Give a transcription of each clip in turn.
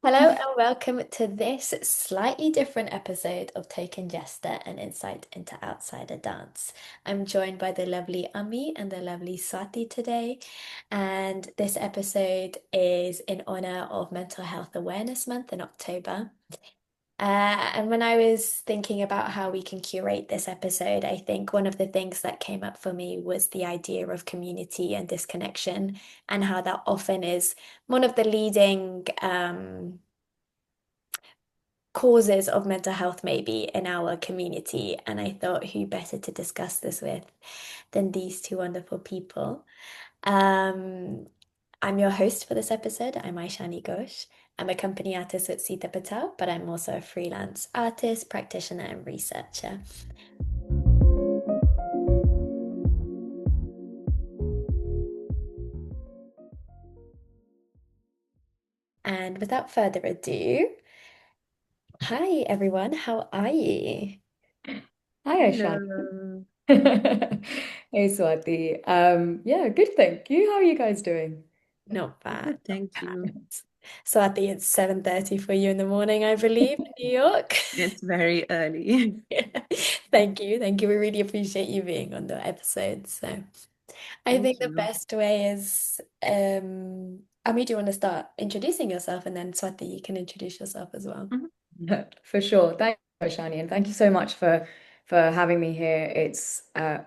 Hello and welcome to this slightly different episode of Token Jester, an insight into outsider dance. I'm joined by the lovely Ami and the lovely Swati today, and this episode is in honor of Mental Health Awareness Month in October. And when I was thinking about how we can curate this episode, I think one of the things that came up for me was the idea of community and disconnection, and how that often is one of the leading causes of mental health maybe in our community. And I thought who better to discuss this with than these two wonderful people. Um, I'm your host for this episode. I'm Aishani Ghosh. I'm a company artist at Sita Patel, but I'm also a freelance artist, practitioner, and researcher. And without further ado, hi everyone, how are you? Hi, Aishani. Hello. Hey, Swati. Yeah, good, thank you. How are you guys doing? Not bad, Good, not thank you. bad. So I think it's 7:30 for you in the morning, I believe, in New York. It's very early. Yeah. Thank you. Thank you. We really appreciate you being on the episode. So I think Thank the you. best way is Ami, do you want to start introducing yourself, and then Swati, you can introduce yourself as well. Mhm. For sure. Thank you, Shani, and thank you so much for having me here. It's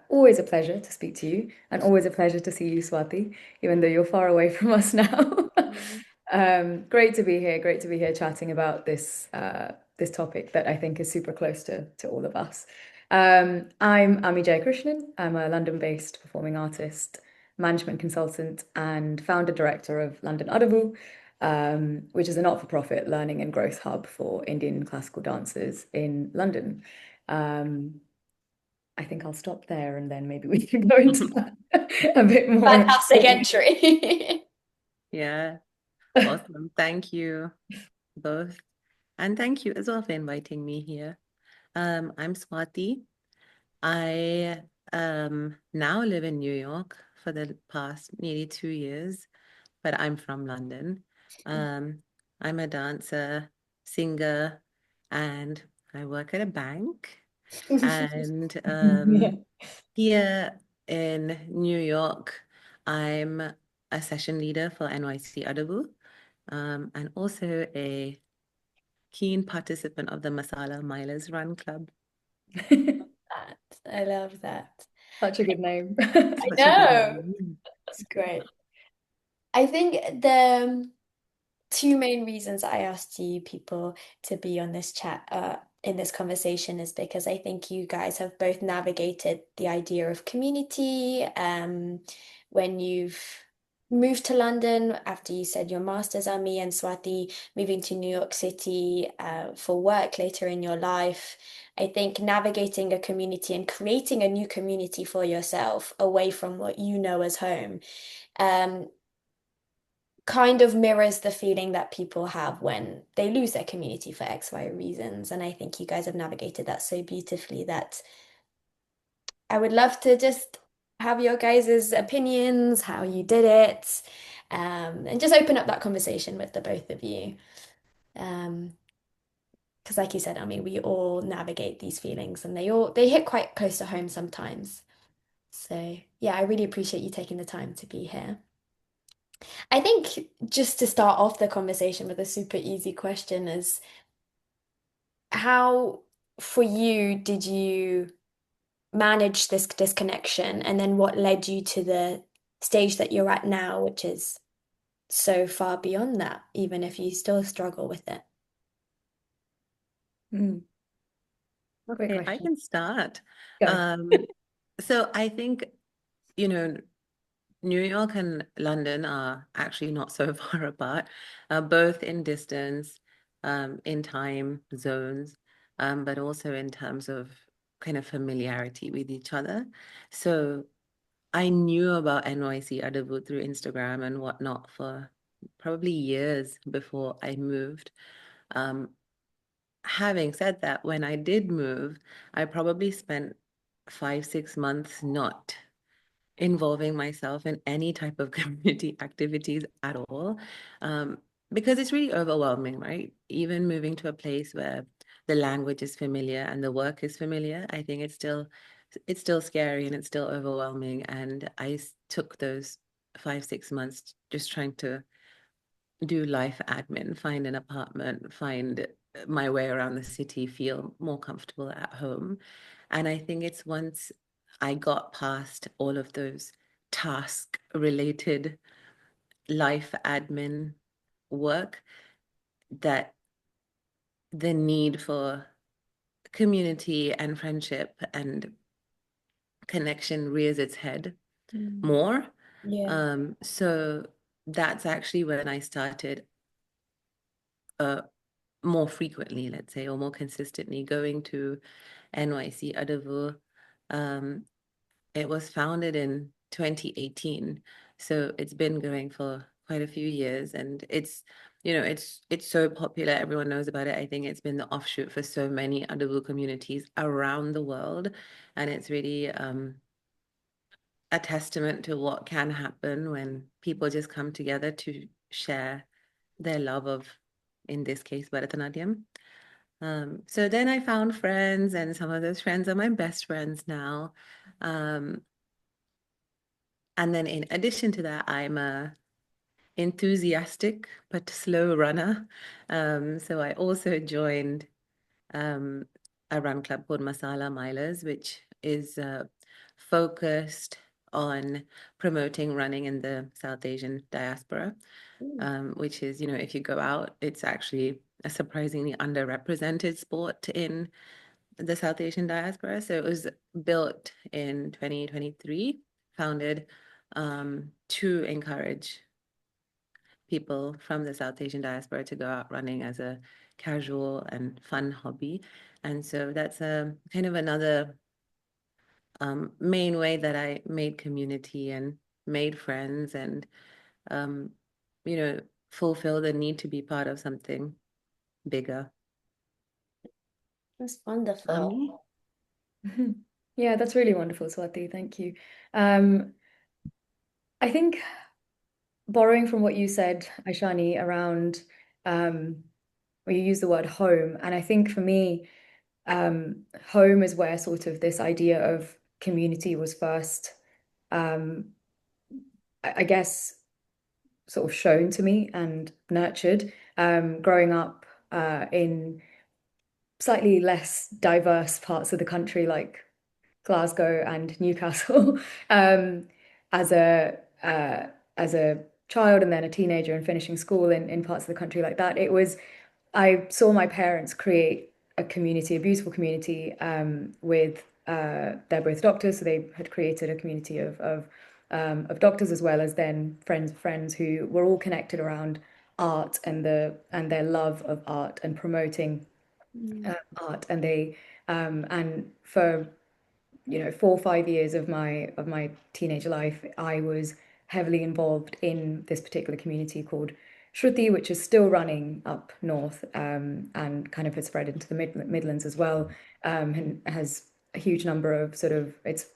always a pleasure to speak to you, and always a pleasure to see you, Swati, even though you're far away from us now. Mm. Great to be here. Great to be here chatting about this topic that I think is super close to all of us. I'm Ami Jayakrishnan. I'm a London-based performing artist, management consultant, and founder director of London Adavu, which is a not-for-profit learning and growth hub for Indian classical dancers in London. Um, I think I'll stop there and then maybe we can go into that a bit more. Fantastic entry. Yeah, awesome. Thank you both. And thank you as well for inviting me here. I'm Swati. I now live in New York for the past nearly 2 years, but I'm from London. Um, I'm a dancer, singer, and I work at a bank. And Yeah. here in New York, I'm a session leader for NYC Adabu, and also a keen participant of the Masala Milers Run Club. That. I love that. Such a good name. I Such a good know. name. It's great. I think the two main reasons I asked you people to be on this chat, in this conversation, is because I think you guys have both navigated the idea of community, when you've moved to London after you said your master's, Ami, and Swati moving to New York City, for work later in your life. I think navigating a community and creating a new community for yourself away from what you know as home, um, kind of mirrors the feeling that people have when they lose their community for X, Y reasons. And I think you guys have navigated that so beautifully that I would love to just have your guys' opinions, how you did it, and just open up that conversation with the both of you. Because like you said, I mean, we all navigate these feelings and they hit quite close to home sometimes. So yeah, I really appreciate you taking the time to be here. I think just to start off the conversation with a super easy question is how for you did you manage this disconnection, and then what led you to the stage that you're at now, which is so far beyond that, even if you still struggle with it? Mm, great Okay, I question. can start. Go. Um, so I think, you know, New York and London are actually not so far apart, both in distance, in time zones, but also in terms of kind of familiarity with each other. So I knew about NYC Adabu through Instagram and whatnot for probably years before I moved. Um, Having said that, when I did move, I probably spent 5, 6 months not involving myself in any type of community activities at all. Um, because it's really overwhelming, right? Even moving to a place where the language is familiar and the work is familiar, I think it's still scary and it's still overwhelming. And took those 5, 6 months just trying to do life admin, find an apartment, find my way around the city, feel more comfortable at home. And I think it's once I got past all of those task related life admin work that the need for community and friendship and connection rears its head Mm. more. Yeah. So that's actually when I started uh, more frequently, let's say, or more consistently going to NYC Adavu. Um, it was founded in 2018, so it's been going for quite a few years, and it's so popular. Everyone knows about it. I think it's been the offshoot for so many Adavu communities around the world, and it's really a testament to what can happen when people just come together to share their love of, in this case, Bharatanatyam. So then I found friends, and some of those friends are my best friends now. Um, and then in addition to that, I'm a enthusiastic but slow runner. So I also joined um, a run club called Masala Milers, which is focused on promoting running in the South Asian diaspora, Mm. which is, if you go out, it's actually a surprisingly underrepresented sport in the South Asian diaspora. So it was built in 2023, founded to encourage people from the South Asian diaspora to go out running as a casual and fun hobby. And so that's a kind of another main way that I made community and made friends and um, you know, fulfill the need to be part of something bigger. That's wonderful. Ami? Yeah, that's really wonderful, Swati. Thank you. I think borrowing from what you said, Aishani, around where you use the word home, and I think for me, home is where sort of this idea of community was first, um, I guess, sort of shown to me and nurtured. Growing up in slightly less diverse parts of the country, like Glasgow and Newcastle, as a as a child and then a teenager and finishing school in parts of the country like that. I saw my parents create a community, a beautiful community, with they're both doctors, so they had created a community of doctors as well as then friends of friends who were all connected around art and their love of art and promoting Mm. art. And they and for 4 or 5 years of my teenage life, I was heavily involved in this particular community called Shruti, which is still running up north, and kind of has spread into the Midlands as well, and has a huge number of sort of it's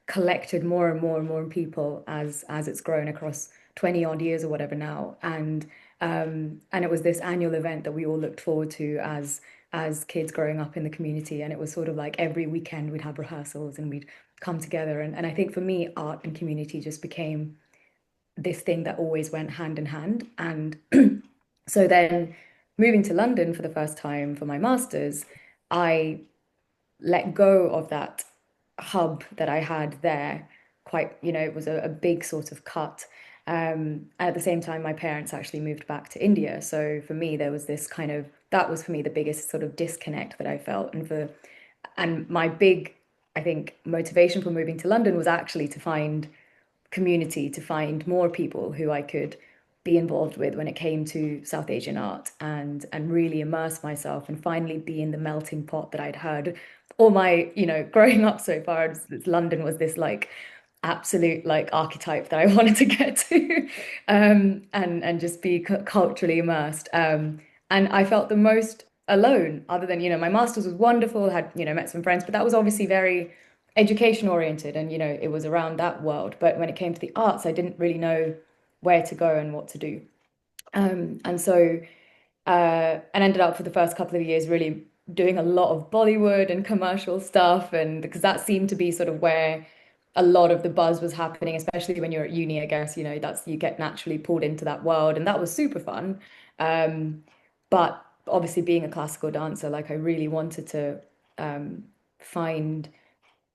collected more and more and more people as it's grown across 20 odd years or whatever now. And it was this annual event that we all looked forward to as kids growing up in the community. And it was sort of like every weekend we'd have rehearsals and we'd come together. And I think for me, art and community just became this thing that always went hand in hand. And so then moving to London for the first time for my master's, I let go of that hub that I had there. Quite, it was a big sort of cut. At the same time, my parents actually moved back to India. So for me, there was this kind of, that was for me the biggest sort of disconnect that I felt. And my big, I think, motivation for moving to London was actually to find community, to find more people who I could be involved with when it came to South Asian art, and really immerse myself and finally be in the melting pot that I'd heard all my, growing up so far. London was this like absolute like archetype that I wanted to get to, and just be culturally immersed. And I felt the most alone, other than, my master's was wonderful, had, met some friends, but that was obviously very education oriented, and it was around that world. But when it came to the arts, I didn't really know where to go and what to do. And so and ended up for the first couple of years really doing a lot of Bollywood and commercial stuff, and because that seemed to be sort of where a lot of the buzz was happening, especially when you're at uni, I guess, that's you get naturally pulled into that world, and that was super fun. But obviously being a classical dancer, like I really wanted to find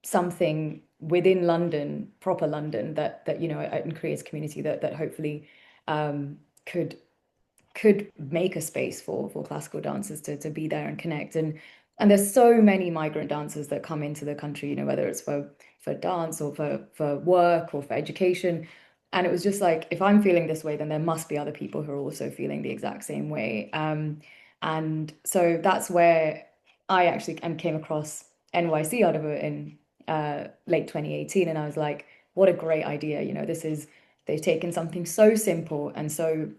something within London, proper London, that and create a community that hopefully could make a space for classical dancers to be there and connect. And there's so many migrant dancers that come into the country, whether it's for dance or for work or for education. And it was just like, if I'm feeling this way, then there must be other people who are also feeling the exact same way. And so that's where I actually came across NYC out of it in late 2018. And I was like, what a great idea. They've taken something so simple and so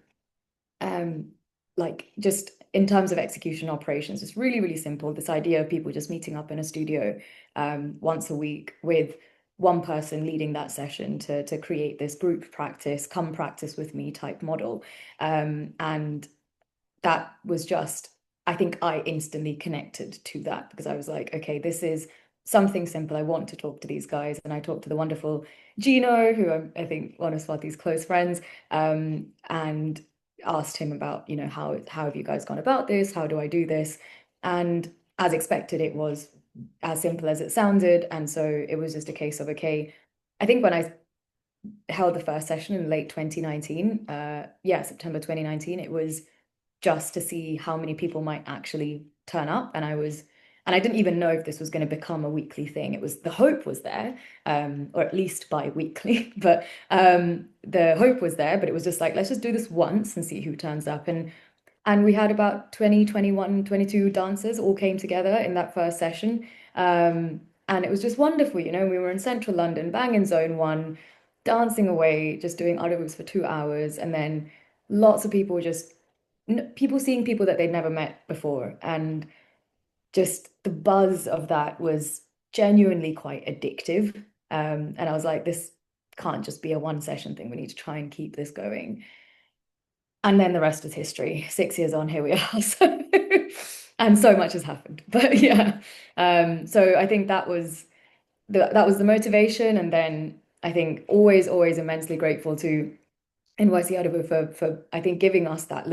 like just in terms of execution operations, it's really, really simple. This idea of people just meeting up in a studio once a week with one person leading that session to create this group practice, come practice with me type model. And that was just, I think I instantly connected to that because I was like, okay, this is something simple. I want to talk to these guys. And I talked to the wonderful Gino, who I think one of Swati's close friends, and asked him about, how have you guys gone about this? How do I do this? And as expected, it was as simple as it sounded. And so it was just a case of, okay, I think when I held the first session in late 2019, September 2019, it was just to see how many people might actually turn up. And I didn't even know if this was going to become a weekly thing. The hope was there, or at least bi-weekly, but the hope was there, but it was just like, let's just do this once and see who turns up. And we had about 20, 21, 22 dancers all came together in that first session. And it was just wonderful, we were in central London, bang in zone one, dancing away, just doing other moves for 2 hours. And then lots of people people seeing people that they'd never met before. And just the buzz of that was genuinely quite addictive. And I was like, this can't just be a one session thing. We need to try and keep this going. And then the rest is history. 6 years on, here we are. So, and so much has happened. But yeah, so I think that was the motivation. And then I think always, always immensely grateful to NYC Audible for I think giving us that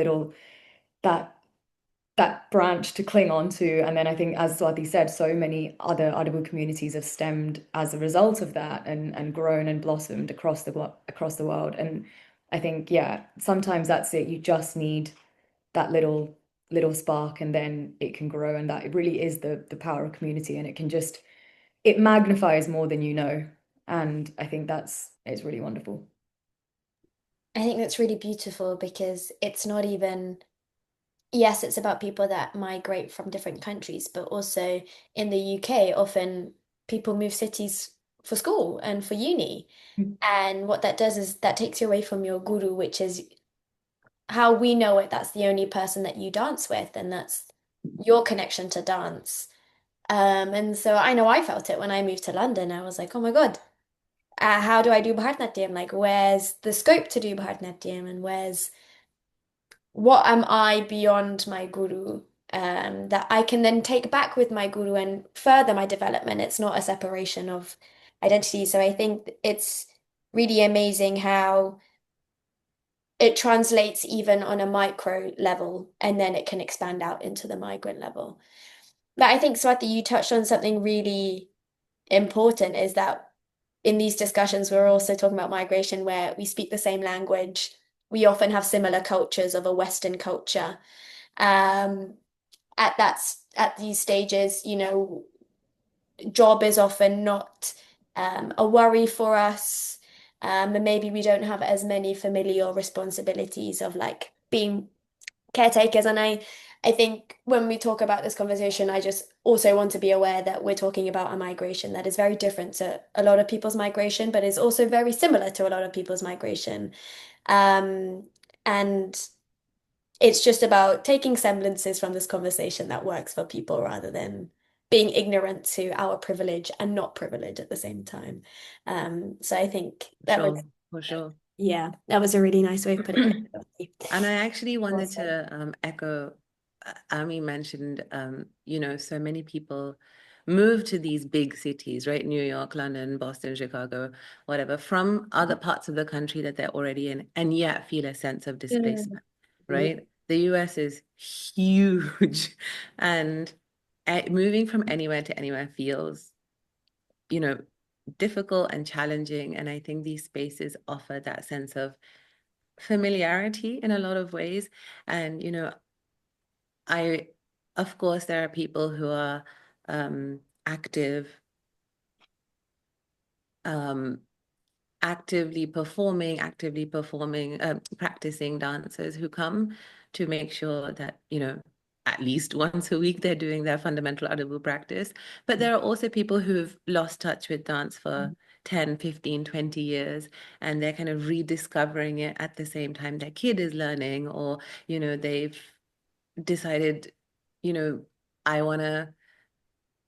branch to cling on to. And then I think, as Swati said, so many other Audible communities have stemmed as a result of that and grown and blossomed across the world. And I think, yeah, sometimes that's it. You just need that little spark, and then it can grow. And that it really is the power of community, and it magnifies more than you know. And I think it's really wonderful. I think that's really beautiful because it's not even, yes, it's about people that migrate from different countries, but also in the UK, often people move cities for school and for uni. And what that does is that takes you away from your guru, which is how we know it. That's the only person that you dance with, and that's your connection to dance. And so I know I felt it when I moved to London. I was like, oh my God, how do I do Bharatanatyam? Like, where's the scope to do Bharatanatyam? And what am I beyond my guru? That I can then take back with my guru and further my development. It's not a separation of identity. So I think it's really amazing how it translates even on a micro level, and then it can expand out into the migrant level. But I think, Swati, you touched on something really important is that in these discussions, we're also talking about migration where we speak the same language. We often have similar cultures of a Western culture. Um, at these stages, job is often not a worry for us. And maybe we don't have as many familial responsibilities of like being caretakers. And I think when we talk about this conversation, I just also want to be aware that we're talking about a migration that is very different to a lot of people's migration, but is also very similar to a lot of people's migration. Um, and it's just about taking semblances from this conversation that works for people rather than being ignorant to our privilege and not privilege at the same time. So I think that was Sure, for sure. Yeah, that was a really nice way of putting it. And I actually Well wanted said. to echo, Ami mentioned, so many people move to these big cities, right? New York, London, Boston, Chicago, whatever, from other parts of the country that they're already in, and yet feel a sense of Mm. displacement, right? The US is huge, and moving from anywhere to anywhere feels, you know, difficult and challenging. And I think these spaces offer that sense of familiarity in a lot of ways. And, I, of course, there are people who are active, um, actively performing, practicing dancers who come to make sure that, at least once a week they're doing their fundamental audible practice. But there are also people who've lost touch with dance for 10, 15, 20 years, and they're kind of rediscovering it at the same time their kid is learning, or, they've decided, you know, I want to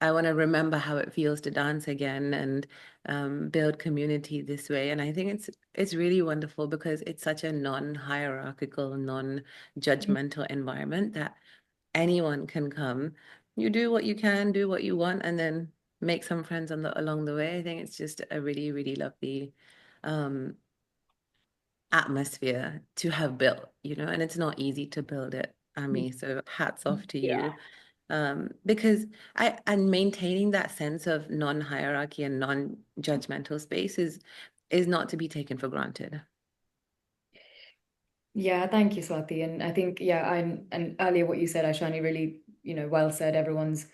I want to remember how it feels to dance again, and build community this way. And I think it's really wonderful because it's such a non-hierarchical, non-judgmental environment that anyone can come. You do what you can, do what you want, and then make some friends along the way. I think it's just a really, really lovely um, atmosphere to have built, and it's not easy to build it. I mean, so hats off to Yeah. you. Because and maintaining that sense of non-hierarchy and non-judgmental space is not to be taken for granted. Yeah, thank you, Swati. And I think, yeah, and earlier what you said, Aishani, really, well said. Everyone's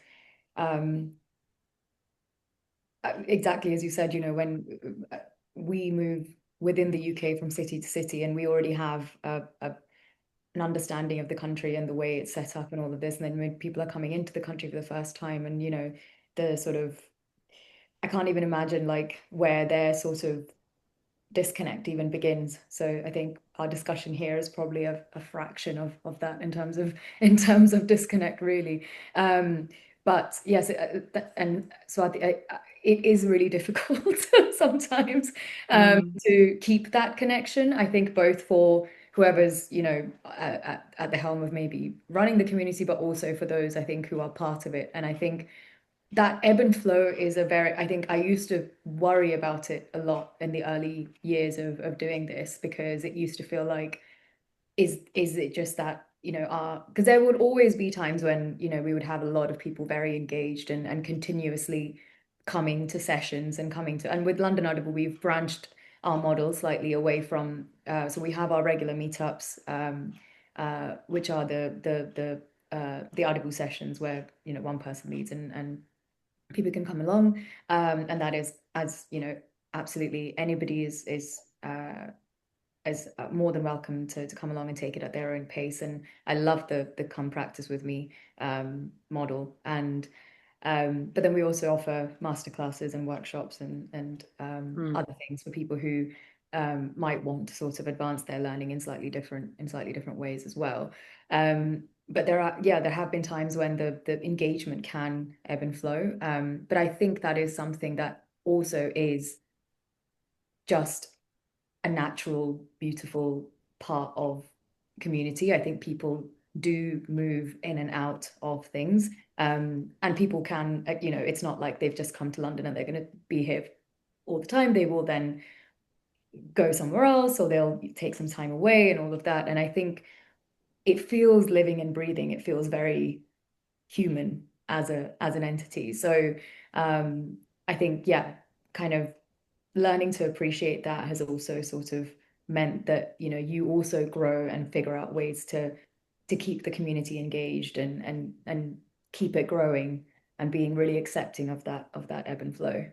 um exactly as you said, when we move within the UK from city to city, and we already have an understanding of the country and the way it's set up and all of this. And then when people are coming into the country for the first time, and the sort of, I can't even imagine like where their sort of disconnect even begins. So I think our discussion here is probably a fraction of that in terms of disconnect, really. But yes, and so it is really difficult sometimes Mm, to keep that connection. I think both for whoever's at the helm of maybe running the community, but also for those I think who are part of it. And I think that ebb and flow is I think I used to worry about it a lot in the early years of doing this, because it used to feel like, is it just that, because there would always be times when, we would have a lot of people very engaged and continuously coming to sessions and with London Audible, we've branched our model slightly away from, so we have our regular meetups, which are the Audible sessions where, one person leads and people can come along, and that is, as absolutely anybody is more than welcome to come along and take it at their own pace. And I love the come practice with me model. And but then we also offer masterclasses and workshops and mm. other things for people who might want to sort of advance their learning in slightly different ways as well. But there have been times when the engagement can ebb and flow. But I think that is something that also is just a natural, beautiful part of community. I think people do move in and out of things. And people can, it's not like they've just come to London and they're going to be here all the time. They will then go somewhere else, or they'll take some time away and all of that. And I think it feels living and breathing. It feels very human as an entity. So I think, yeah, kind of learning to appreciate that has also sort of meant that you also grow and figure out ways to keep the community engaged and keep it growing, and being really accepting of that ebb and flow.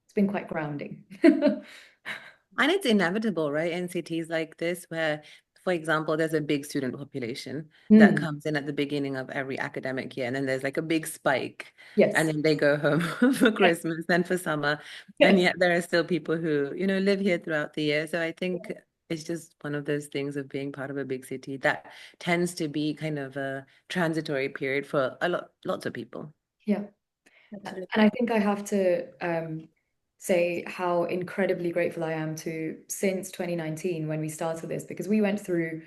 It's been quite grounding. And it's inevitable, right? In cities like this, where, for example, there's a big student population that Mm, comes in at the beginning of every academic year, and then there's like a big spike, and yes. then they go home for Yes. Christmas and for summer. And Yes. yet there are still people who, live here throughout the year. So I think it's just one of those things of being part of a big city that tends to be kind of a transitory period for lots of people. Yeah. And Absolutely. I think I have to say how incredibly grateful I am to, since 2019 when we started this, because we went through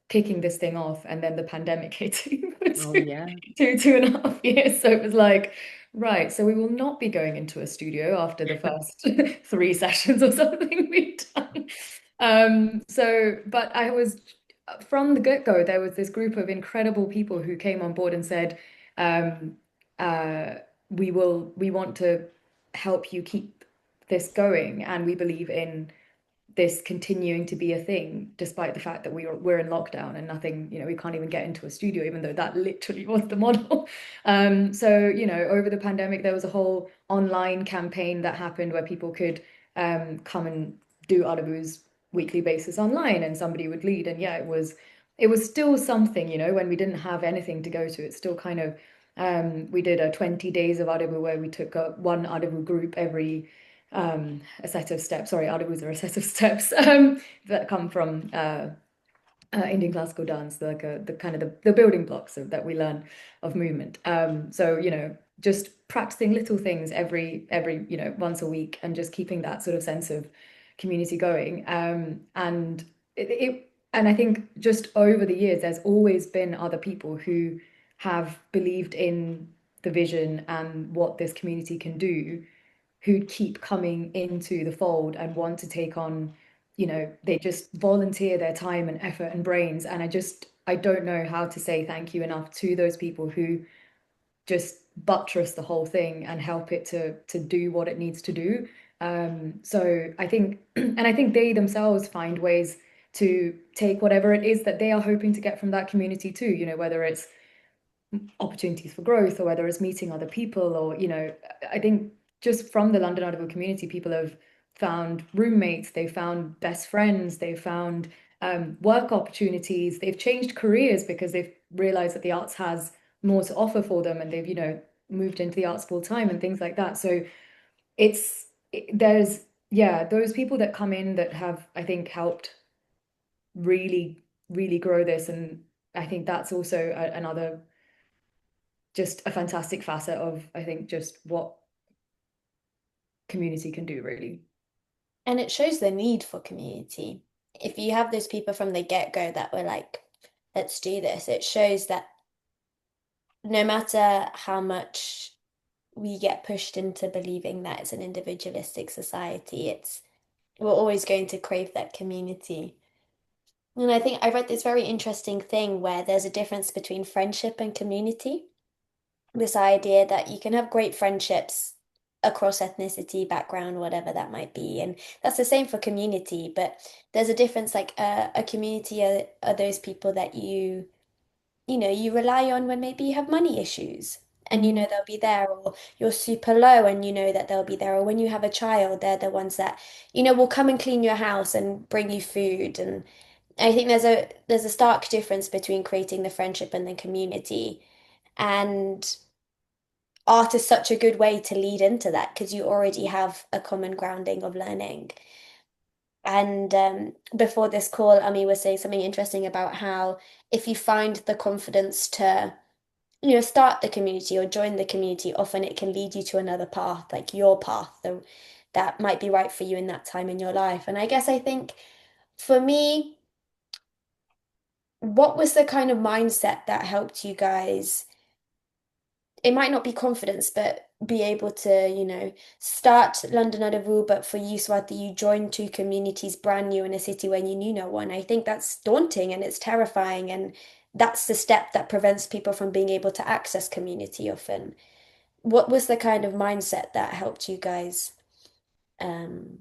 kicking this thing off and then the pandemic hitting for Oh, yeah. 2.5 years. So it was like, right, so we will not be going into a studio after the first 3 sessions or something we've done. But I was, from the get-go, there was this group of incredible people who came on board and said, um, we want to help you keep this going, and we believe in this continuing to be a thing, despite the fact that we're in lockdown and nothing, we can't even get into a studio, even though that literally was the model. So, over the pandemic, there was a whole online campaign that happened where people could come and do Arabu's weekly basis online, and somebody would lead. And yeah, it was still something, when we didn't have anything to go to. It's still kind of we did a 20 days of Arabu where we took one Arabu group every a set of steps. Sorry, Adabus are a set of steps that come from Indian classical dance, the kind of the building blocks that we learn of movement. So just practicing little things every once a week, and just keeping that sort of sense of community going. And I think just over the years, there's always been other people who have believed in the vision and what this community can do, who keep coming into the fold and want to take on, they just volunteer their time and effort and brains. And I don't know how to say thank you enough to those people who just buttress the whole thing and help it to do what it needs to do. So I think, and I think they themselves find ways to take whatever it is that they are hoping to get from that community too, whether it's opportunities for growth or whether it's meeting other people, or I think just from the London Audible community, people have found roommates, they've found best friends, they've found work opportunities, they've changed careers because they've realized that the arts has more to offer for them, and they've moved into the arts full time and things like that. So there's those people that come in that have, I think, helped really really grow this. And I think that's also another, just a fantastic facet of, I think, just what community can do, really. And it shows the need for community. If you have those people from the get-go that were like, let's do this, it shows that no matter how much we get pushed into believing that it's an individualistic society, we're always going to crave that community. And I think I read this very interesting thing where there's a difference between friendship and community. This idea that you can have great friendships across ethnicity, background, whatever that might be. And that's the same for community, but there's a difference, like a community are those people that you rely on when maybe you have money issues. And they'll be there, or you're super low and you know that they'll be there. Or when you have a child, they're the ones that, will come and clean your house and bring you food. And I think there's a stark difference between creating the friendship and the community. And art is such a good way to lead into that because you already have a common grounding of learning. And before this call, Ami was saying something interesting about how if you find the confidence to, start the community or join the community, often it can lead you to another path, like your path, that might be right for you in that time in your life. And I think for me, what was the kind of mindset that helped you guys? It might not be confidence, but be able to, start London at a Vu, but for you, Swati, you joined two communities brand new in a city when you knew no one. I think that's daunting and it's terrifying, and that's the step that prevents people from being able to access community often. What was the kind of mindset that helped you guys? Um,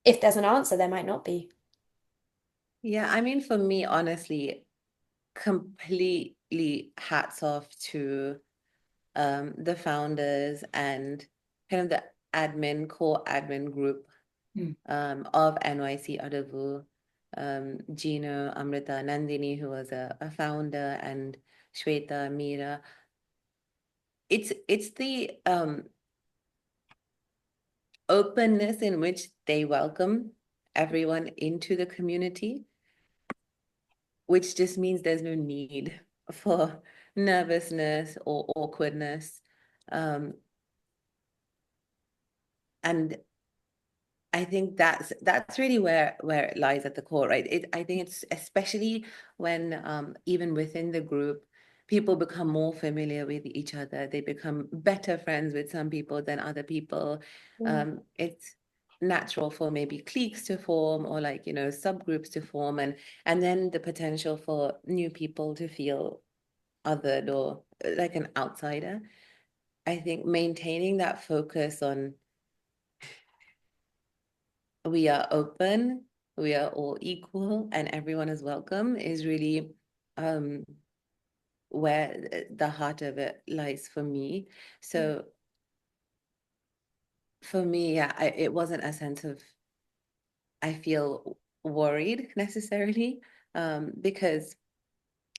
if there's an answer, there might not be. Yeah, I mean, for me, honestly, completely hats off to the founders and kind of the core admin group Mm. Of NYC Audible, Gino, Amrita, Nandini, who was a founder, and Shweta, Meera. It's the openness in which they welcome everyone into the community, which just means there's no need for nervousness or awkwardness. And I think that's really where it lies at the core, right? I think it's especially when even within the group, people become more familiar with each other. They become better friends with some people than other people. It's natural for maybe cliques to form or like, subgroups to form, and then the potential for new people to feel othered or like an outsider. I think maintaining that focus on we are open, we are all equal, and everyone is welcome is really um, where the heart of it lies for me. So for me, yeah, it wasn't a sense of I feel worried necessarily because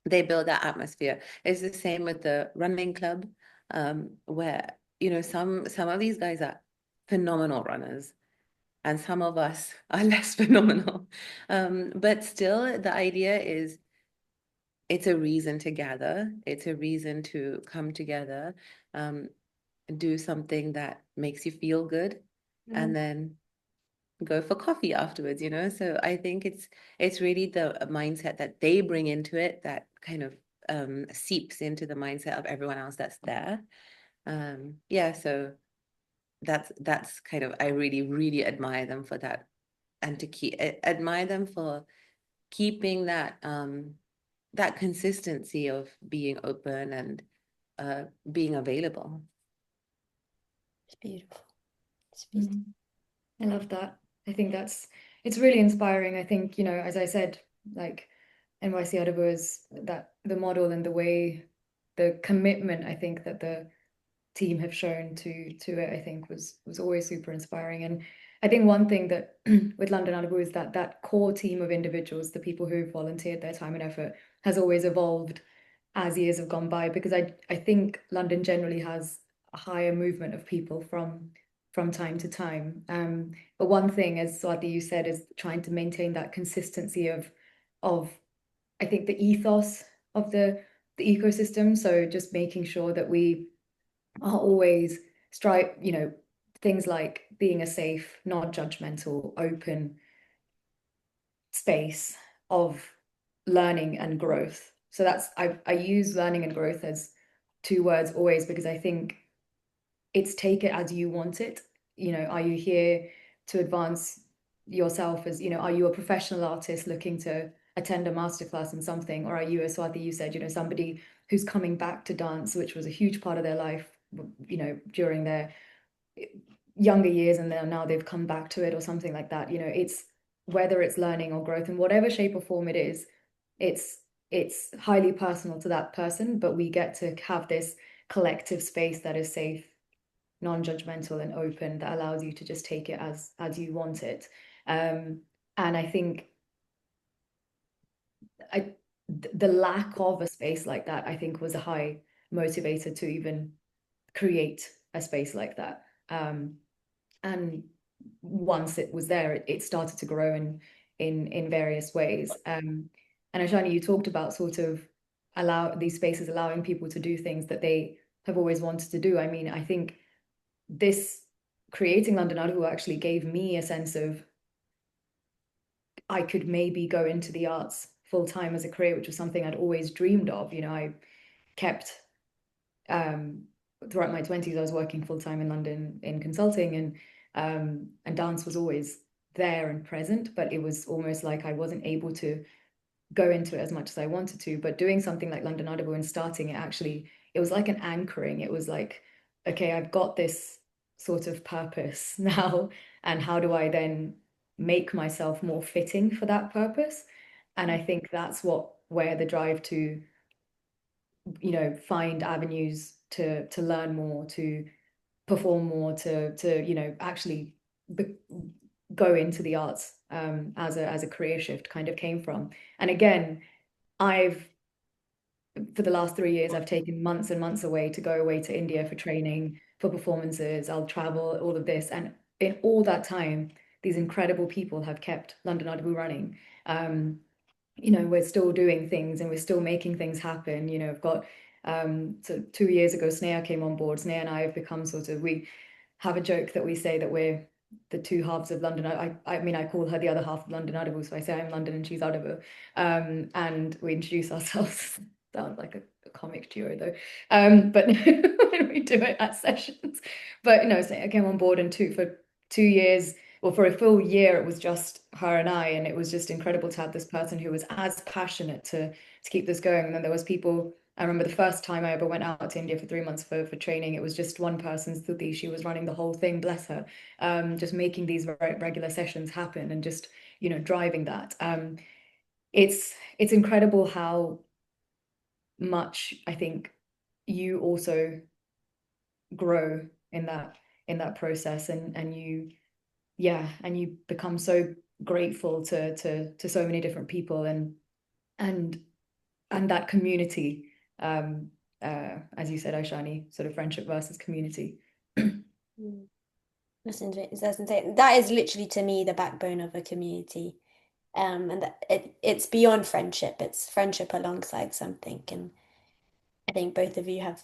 they build that atmosphere. It's the same with the running club, where some of these guys are phenomenal runners and some of us are less phenomenal. But still, the idea is it's a reason to gather, it's a reason to come together, um, do something that makes you feel good, and then go for coffee afterwards. So I think it's really the mindset that they bring into it that kind of seeps into the mindset of everyone else that's there. Yeah, so that's kind of I really, really admire them for that and admire them for keeping that consistency of being open and being available. It's beautiful. It's beautiful. I love that. I think it's really inspiring. I think, as I said, like NYC Audible is that the model and the way, the commitment I think that the team have shown to it, I think was always super inspiring. And I think one thing that with London Audible is that core team of individuals, the people who've volunteered their time and effort, has always evolved as years have gone by, because I think London generally has a higher movement of people from time to time. But one thing, as Swati you said, is trying to maintain that consistency of I think the ethos of the ecosystem. So just making sure that we are always things like being a safe, not judgmental, open space of learning and growth. So I use learning and growth as two words always, because I think it's take it as you want it. Are you here to advance yourself as, are you a professional artist looking to attend a masterclass in something? Or are you, as Swati, you said, somebody who's coming back to dance, which was a huge part of their life, during their younger years, and then now they've come back to it or something like that. It's whether it's learning or growth in whatever shape or form it is, it's highly personal to that person, but we get to have this collective space that is safe, non-judgmental and open, that allows you to just take it as you want it. And I think the lack of a space like that, I think, was a high motivator to even create a space like that. And once it was there, it started to grow in various ways. And Aishani, you talked about sort of these spaces allowing people to do things that they have always wanted to do. I mean, I think this creating London Article actually gave me a sense of I could maybe go into the arts full time as a career, which was something I'd always dreamed of. I kept throughout my 20s, I was working full time in London in consulting, and dance was always there and present, but it was almost like I wasn't able to go into it as much as I wanted to. But doing something like London Audible and starting it, actually, it was like an anchoring. It was like, okay, I've got this sort of purpose now, and how do I then make myself more fitting for that purpose? And I think that's where the drive to find avenues to learn more, to perform more, to actually go into the arts as a career shift kind of came from. And again, for the last 3 years, I've taken months and months away to India for training, for performances. I'll travel, all of this. And in all that time, these incredible people have kept London Audible running. We're still doing things and we're still making things happen. I've got, so 2 years ago, Snea came on board. Snea and I have become we have a joke that we say that we're the two halves of London. I mean, I call her the other half of London Audible, so I say I'm London and she's Audible. And we introduce ourselves. Sounds like a comic duo though. But when we do it at sessions. But so I came on board and for 2 years, or for a full year, it was just her and I, and it was just incredible to have this person who was as passionate to keep this going. And then there was people. I remember the first time I ever went out to India for 3 months for training. It was just one person, Stuti. She was running the whole thing, bless her, just making these regular sessions happen and just driving that. It's incredible how much I think you also grow in that process, and you become so grateful to so many different people, and that community, as you said, Aishani, sort of friendship versus community. Mm. That's insane. That is literally to me the backbone of a community. And it's beyond friendship. It's friendship alongside something. And I think both of you have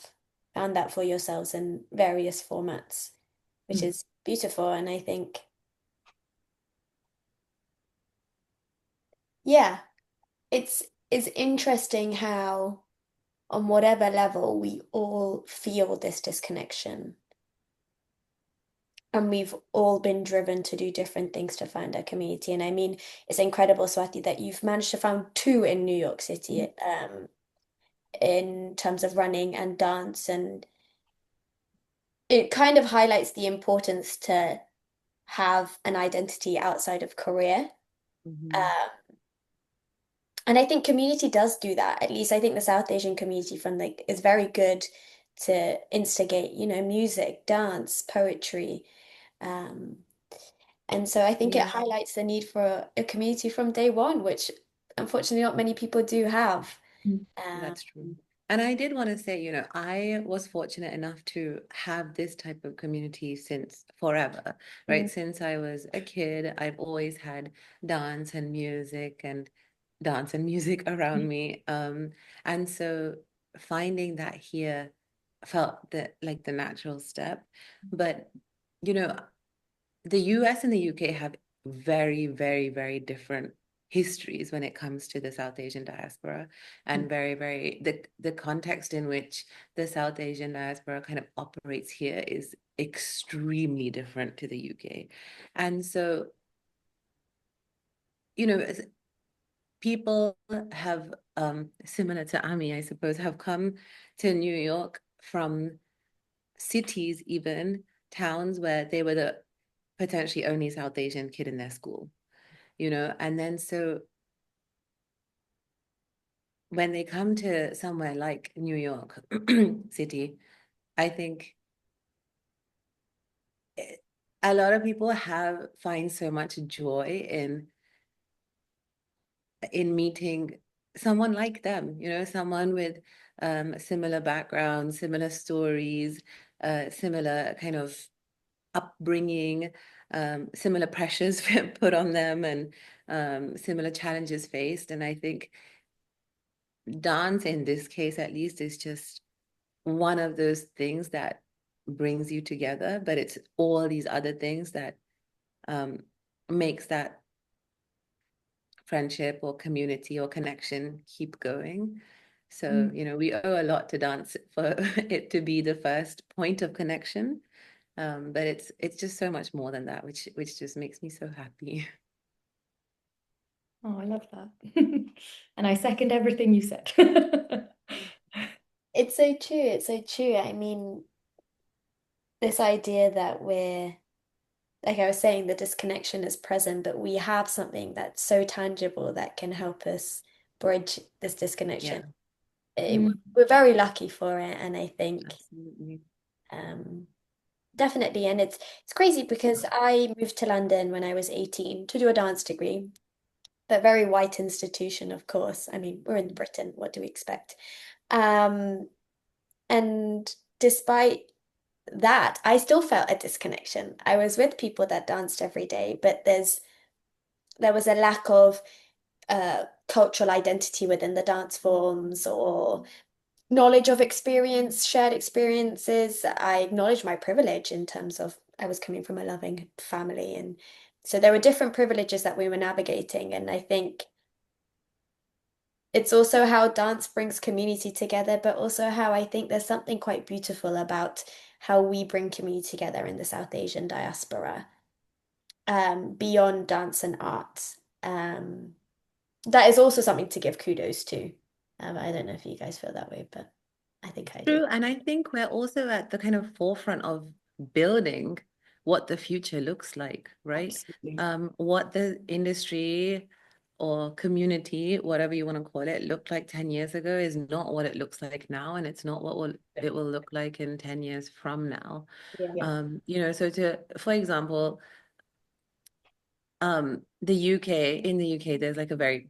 found that for yourselves in various formats, which is beautiful. And I think, yeah, it's interesting how on whatever level we all feel this disconnection. And we've all been driven to do different things to find our community. And I mean, it's incredible, Swati, that you've managed to found two in New York City, in terms of running and dance. And it kind of highlights the importance to have an identity outside of career. Mhm. Um, and I think community does do that. At least I think the South Asian community from is very good to instigate, music, dance, poetry. Um, And so I think it Yeah, highlights the need for a community from day one, which unfortunately not many people do have. Um, that's true. And I did want to say, I was fortunate enough to have this type of community since forever, mm, right? Since I was a kid, I've always had dance and music and dance and music around me. And so finding that here felt like the natural step. But, you know, the US and the UK have very, very, very different histories when it comes to the South Asian diaspora, and very, very the context in which the South Asian diaspora kind of operates here is extremely different to the UK. And so, people have similar to Ami, I suppose, have come to New York from cities, even towns where they were the potentially only South Asian kid in their school, and then so when they come to somewhere like New York City, I think a lot of people find so much joy in meeting someone like them, someone with similar backgrounds, similar stories, similar kind of upbringing, similar pressures put on them, and similar challenges faced. And I think dance, in this case at least, is just one of those things that brings you together, but it's all these other things that um, makes that friendship or community or connection keep going. So, we owe a lot to dance for it to be the first point of connection. But it's just so much more than that, which just makes me so happy. Oh, I love that. And I second everything you said. it's so true. It's so true. I mean, this idea that like I was saying, the disconnection is present, but we have something that's so tangible that can help us bridge this disconnection. Yeah, We're very lucky for it, and I think absolutely. um, definitely. And it's crazy because I moved to London when I was 18 to do a dance degree, but very white institution, of course. I mean, we're in Britain, what do we expect? Um, and despite that, I still felt a disconnection. I was with people that danced every day, but there was a lack of cultural identity within the dance forms or knowledge of experience, shared experiences. I acknowledge my privilege in terms of I was coming from a loving family, and so there were different privileges that we were navigating. And I think it's also how dance brings community together, but also how I think there's something quite beautiful about how we bring community together in the South Asian diaspora, beyond dance and arts. That is also something to give kudos to. I don't know if you guys feel that way, but I think I do. True, and I think we're also at the kind of forefront of building what the future looks like, right? Absolutely. What the industry or community, whatever you want to call it, looked like 10 years ago is not what it looks like now, and it's not what it will look like in 10 years from now. Yeah. So for example, the UK, in the UK, there's like a very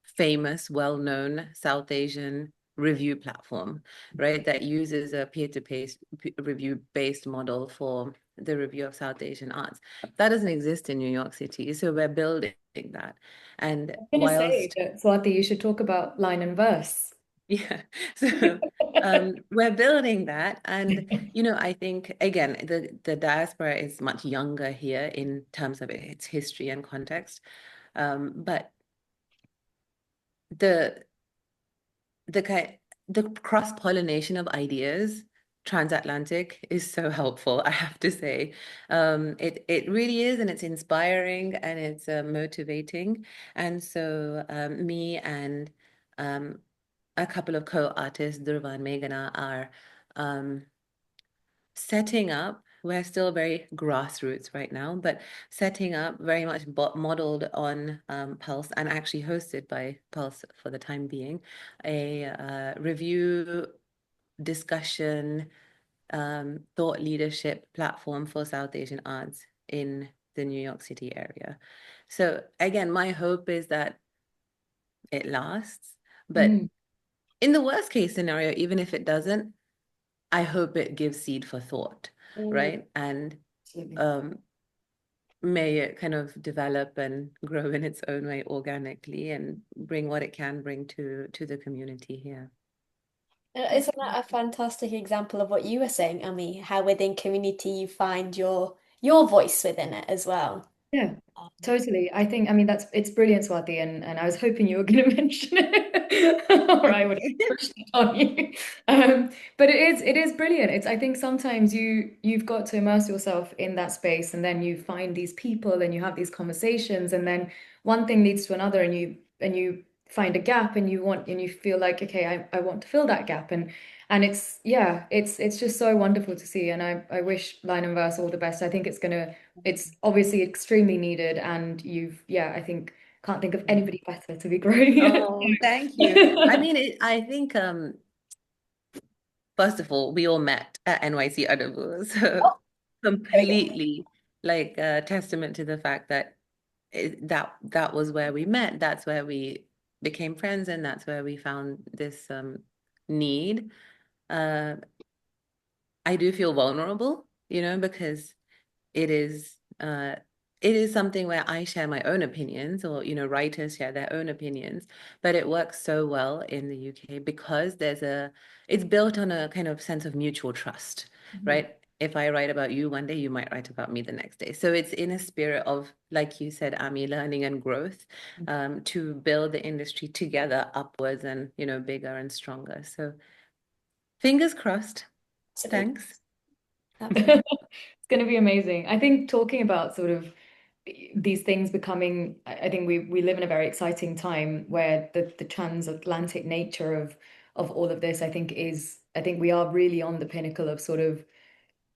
famous, well-known South Asian review platform, right? That uses a peer-to-peer review-based model for the review of South Asian arts. That doesn't exist in New York City, so we're building that. And I'm gonna say whilst, that, Swati, you should talk about line and verse. yeah, so we're building that, and I think again, the diaspora is much younger here in terms of its history and context, but the the kind the cross-pollination of ideas transatlantic is so helpful, I have to say. It really is, and it's inspiring and it's motivating. And so me and a couple of co-artists, Durva and Meghana, are setting up. We're still very grassroots right now, but setting up very much modeled on Pulse and actually hosted by Pulse for the time being, a review, discussion, thought leadership platform for South Asian arts in the New York City area. So again, my hope is that it lasts, but Mm. in the worst case scenario, even if it doesn't, I hope it gives seed for thought, Mm. right? And Absolutely. um, may it kind of develop and grow in its own way organically and bring what it can bring to the community here. Isn't that a fantastic example of what you were saying, Ami? How within community you find your voice within it as well. Yeah, Um, totally. I think, I mean, it's brilliant, Swati, and I was hoping you were going to mention it, or I would have pushed it on you. But it is brilliant. I think sometimes you've got to immerse yourself in that space, and then you find these people, and you have these conversations, and then one thing leads to another, and you find a gap, and you feel like, okay, I want to fill that gap, and it's just so wonderful to see, and I wish Line and Verse all the best. I think it's obviously extremely needed, and I think can't think of anybody better to be growing Oh, thank you. I it. mean, I think first of all, we all met at NYC Underwood, so oh, there we go. completely like a testament to the fact that that was where we met. That's where we became friends, and that's where we found this need. Uh, I do feel vulnerable, because it is uh it is something where I share my own opinions, or writers share their own opinions, but it works so well in the UK because it's built on a kind of sense of mutual trust, Mhm. right? If I write about you one day, you might write about me the next day. So it's in a spirit of, like you said, Ami, learning and growth, to build the industry together upwards and, bigger and stronger. So fingers crossed. Absolutely. Thanks. Absolutely. It's going to be amazing. I think talking about sort of these things becoming, I think we live in a very exciting time where the transatlantic nature of all of this, I think we are really on the pinnacle of sort of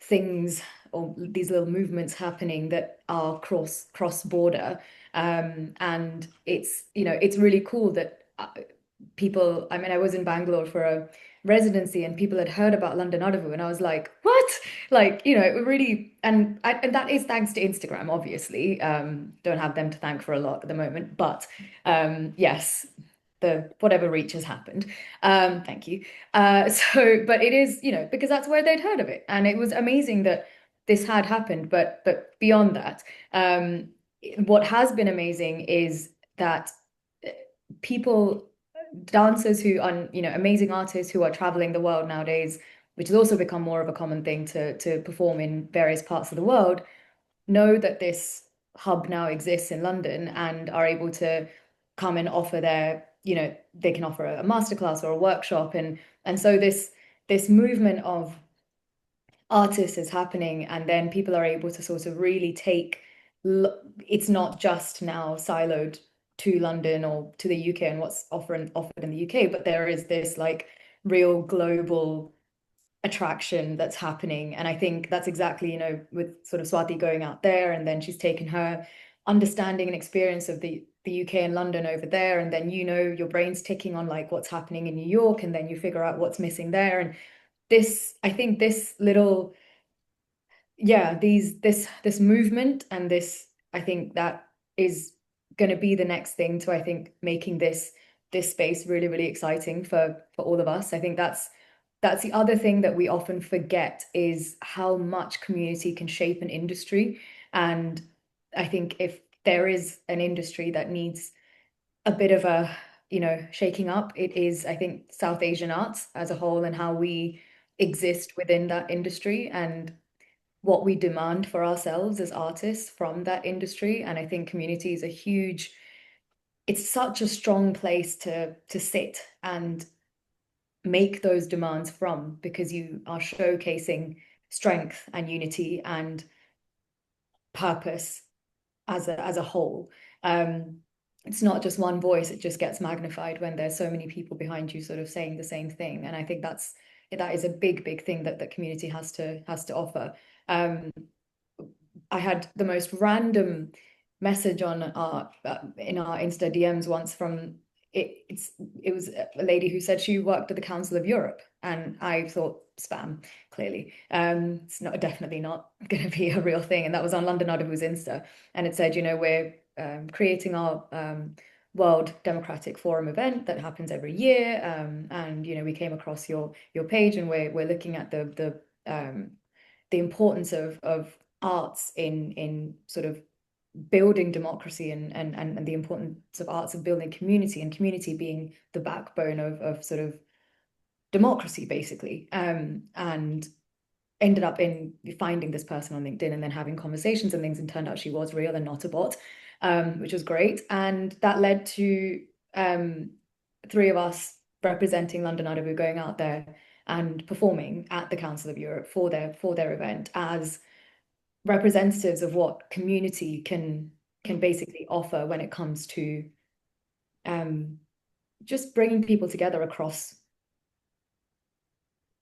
things or these little movements happening that are cross border, and it's really cool that people, I mean, I was in Bangalore for a residency, and people had heard about London Adavu, and I was like, what? Like, it really, and that is thanks to Instagram, obviously. Don't have them to thank for a lot at the moment, but yes, the whatever reach has happened. Thank you. But it is, because that's where they'd heard of it, and it was amazing that this had happened. But beyond that, what has been amazing is that people, dancers who are, amazing artists who are traveling the world nowadays, which has also become more of a common thing to perform in various parts of the world, know that this hub now exists in London and are able to come and offer their, they can offer a masterclass or a workshop, and so this movement of artists is happening, and then people are able to sort of really take, it's not just now siloed to London or to the UK and what's offered in the UK, but there is this like real global attraction that's happening. And I think that's exactly, with sort of Swati going out there, and then she's taken her understanding and experience of the UK and London over there, and then your brain's ticking on like what's happening in New York, and then you figure out what's missing there. And I think this little, this movement, and this, I think that is going to be the next thing to, I think, making this space really, really exciting for all of us. I think that's the other thing that we often forget, is how much community can shape an industry. And I think if there is an industry that needs a bit of a, shaking up, it is, I think, South Asian arts as a whole, and how we exist within that industry, and what we demand for ourselves as artists from that industry. And I think community is it's such a strong place to sit and make those demands from, because you are showcasing strength and unity and purpose as a whole. It's not just one voice, it just gets magnified when there's so many people behind you sort of saying the same thing. And I think that is a big thing that the community has to offer. I had the most random message on in our Insta DMs once from it was a lady who said she worked at the Council of Europe, and I thought spam, clearly. It's definitely not going to be a real thing. And that was on London Art Who's Insta, and it said, we're creating our World Democratic Forum event that happens every year, and we came across your page, and we're looking at the importance of arts in sort of building democracy, and the importance of arts of building community, and community being the backbone of sort of democracy, basically. And ended up in finding this person on LinkedIn, and then having conversations and things, and turned out she was real and not a bot, which was great. And that led to three of us representing London Art Nouveau going out there and performing at the Council of Europe for their event, as representatives of what community can basically offer when it comes to just bringing people together across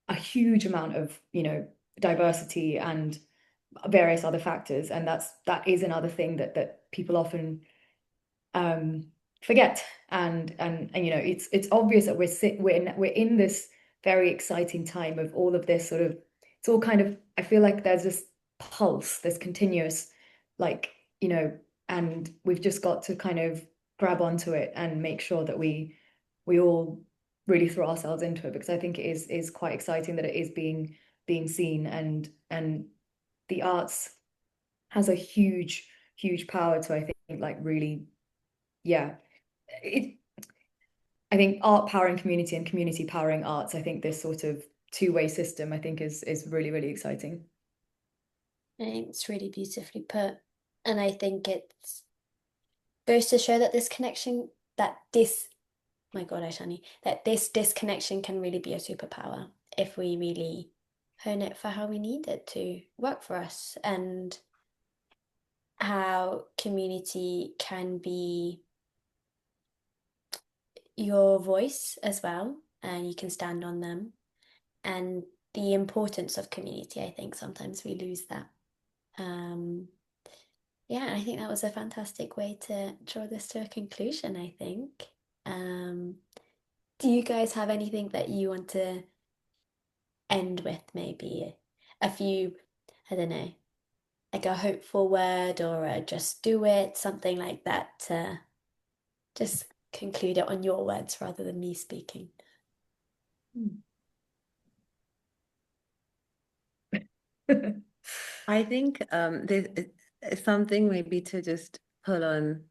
a huge amount of diversity and various other factors. And that is another thing that people often forget. And it's obvious that we're in this very exciting time of all of this sort of, it's all kind of, I feel like there's this pulse, this continuous, like, and we've just got to kind of grab onto it and make sure that we all really throw ourselves into it, because I think it is quite exciting that it is being seen, and the arts has a huge power to, I think, like, really, I think art powering community and community powering arts. I think this sort of two-way system, I think, is really, really exciting. I think it's really beautifully put. And I think it goes to show that my God, Aishani, that this disconnection can really be a superpower if we really hone it for how we need it to work for us, and how community can be your voice as well, and you can stand on them. And the importance of community, I think sometimes we lose that. Yeah, and I think that was a fantastic way to draw this to a conclusion, I think. Do you guys have anything that you want to end with? Maybe a few, I don't know, like a hopeful word, or a just do it, something like that, to just conclude it on your words rather than me speaking. I think there's something maybe to just pull on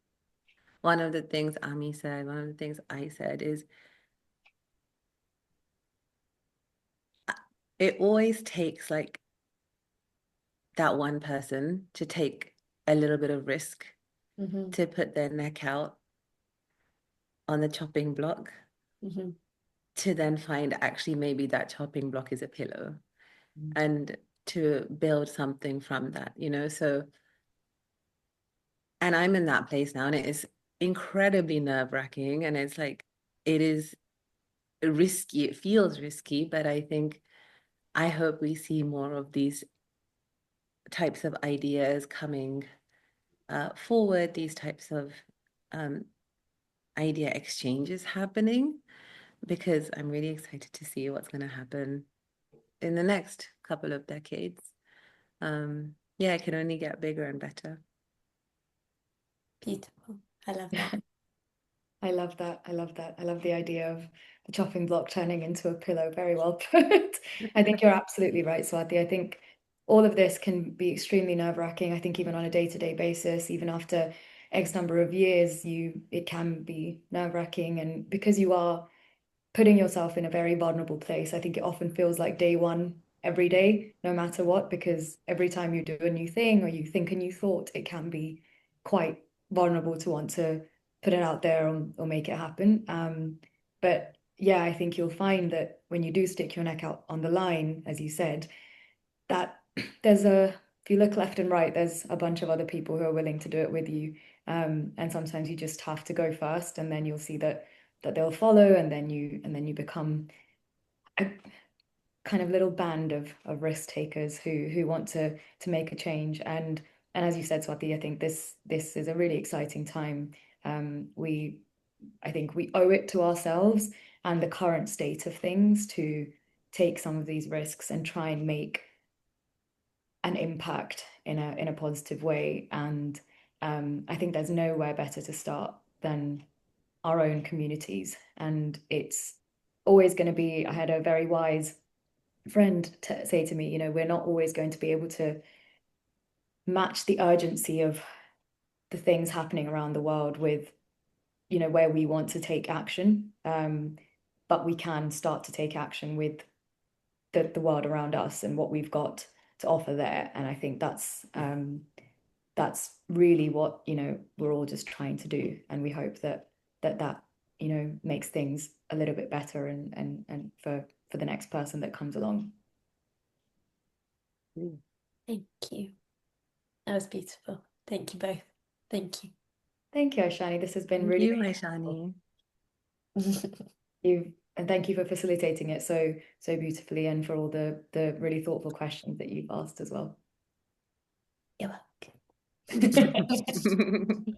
one of the things Ami said, one of the things I said is it always takes like that one person to take a little bit of risk to put their neck out on the chopping block to then find actually maybe that chopping block is a pillow and to build something from that, you know? So, and I'm in that place now, and it is incredibly nerve-wracking, and it's like, it is risky. It feels risky, but I hope we see more of these types of ideas coming forward, these types of idea exchanges happening, because I'm really excited to see what's going to happen in the next couple of decades. Yeah, it can only get bigger and better. Beautiful. I love that. I love that. I love that. I love the idea of the chopping block turning into a pillow. Very well put. I think you're absolutely right, Swati. I think all of this can be extremely nerve-wracking. I think even on a day-to-day basis, even after X number of years, it can be nerve-wracking. And because you are putting yourself in a very vulnerable place, I think it often feels like day one every day, no matter what, because every time you do a new thing or you think a new thought, it can be quite vulnerable to want to put it out there or make it happen. But yeah, I think you'll find that when you do stick your neck out on the line, as you said, that if you look left and right, there's a bunch of other people who are willing to do it with you. And sometimes you just have to go first, and then you'll see that they'll follow, and then you become a kind of little band of risk takers who want to make a change. And as you said, Swati, I think this is a really exciting time. I think we owe it to ourselves and the current state of things to take some of these risks and try and make an impact in a positive way. And I think there's nowhere better to start than our own communities. And it's always going to be, I had a very wise friend say to me, you know, we're not always going to be able to match the urgency of the things happening around the world with, you know, where we want to take action. But we can start to take action with the world around us and what we've got to offer there. And I think that's really what, you know, we're all just trying to do. And we hope that you know, makes things a little bit better and for the next person that comes along. Thank you. That was beautiful. Thank you both. Thank you. Thank you, Aishani. This has been Thank really, you, really Aishani. and thank you for facilitating it so beautifully, and for all the really thoughtful questions that you've asked as well. You're welcome.